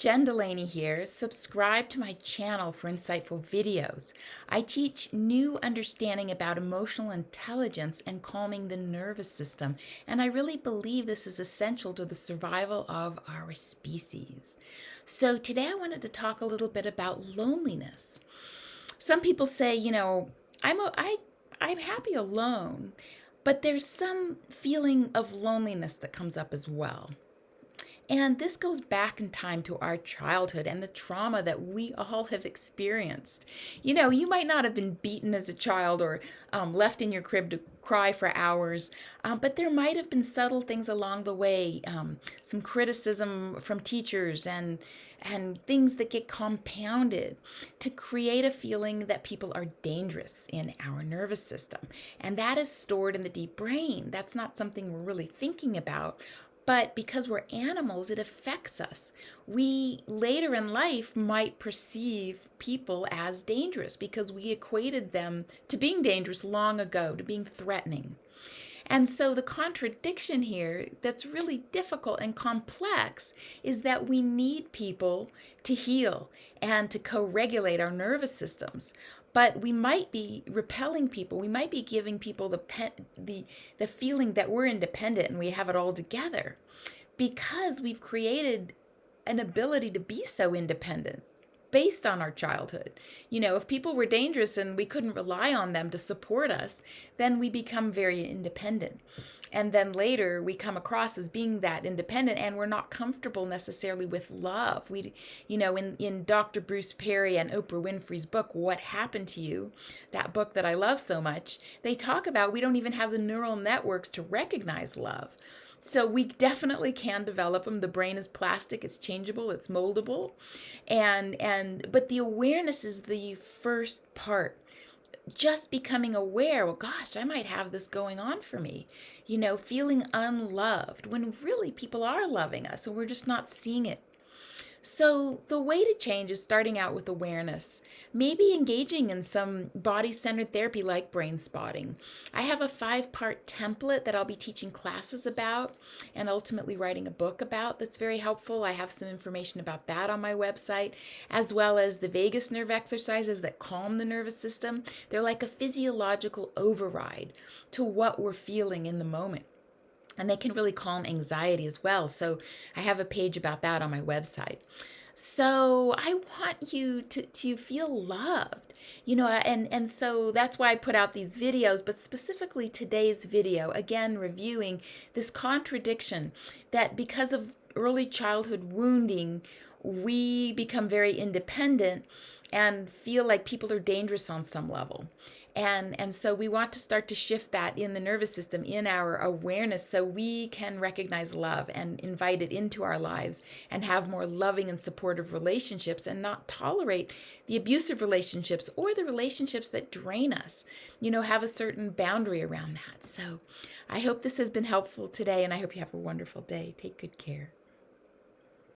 Jen Delaney here. Subscribe to my channel for insightful videos. I teach new understanding about emotional intelligence and calming the nervous system, and I really believe this is essential to the survival of our species. So today I wanted to talk a little bit about loneliness. Some people say, I'm happy alone, but there's some feeling of loneliness that comes up as well. And this goes back in time to our childhood and the trauma that we all have experienced. You might not have been beaten as a child or left in your crib to cry for hours, but there might have been subtle things along the way, some criticism from teachers and things that get compounded to create a feeling that people are dangerous in our nervous system. And that is stored in the deep brain. That's not something we're really thinking about. But because we're animals, it affects us. We later in life might perceive people as dangerous because we equated them to being dangerous long ago, to being threatening. And so the contradiction here that's really difficult and complex is that we need people to heal and to co-regulate our nervous systems. But we might be repelling people. We might be giving people the feeling that we're independent and we have it all together because we've created an ability to be so independent based on our childhood. If people were dangerous and we couldn't rely on them to support us, then we become very independent. And then later we come across as being that independent and we're not comfortable necessarily with love. In Dr. Bruce Perry and Oprah Winfrey's book, What Happened to You, that book that I love so much, they talk about we don't even have the neural networks to recognize love. So we definitely can develop them. The brain is plastic, it's changeable, it's moldable. But the awareness is the first part. Just becoming aware, well, gosh, I might have this going on for me. Feeling unloved when really people are loving us and we're just not seeing it. So the way to change is starting out with awareness, maybe engaging in some body-centered therapy like brain spotting. I have a 5-part template that I'll be teaching classes about and ultimately writing a book about that's very helpful. I have some information about that on my website, as well as the vagus nerve exercises that calm the nervous system. They're like a physiological override to what we're feeling in the moment. And they can really calm anxiety as well. So I have a page about that on my website. So I want you to feel loved, and so that's why I put out these videos, but specifically today's video, again, reviewing this contradiction that because of early childhood wounding, we become very independent and feel like people are dangerous on some level. And so we want to start to shift that in the nervous system, in our awareness, so we can recognize love and invite it into our lives and have more loving and supportive relationships and not tolerate the abusive relationships or the relationships that drain us, have a certain boundary around that. So I hope this has been helpful today, and I hope you have a wonderful day. Take good care.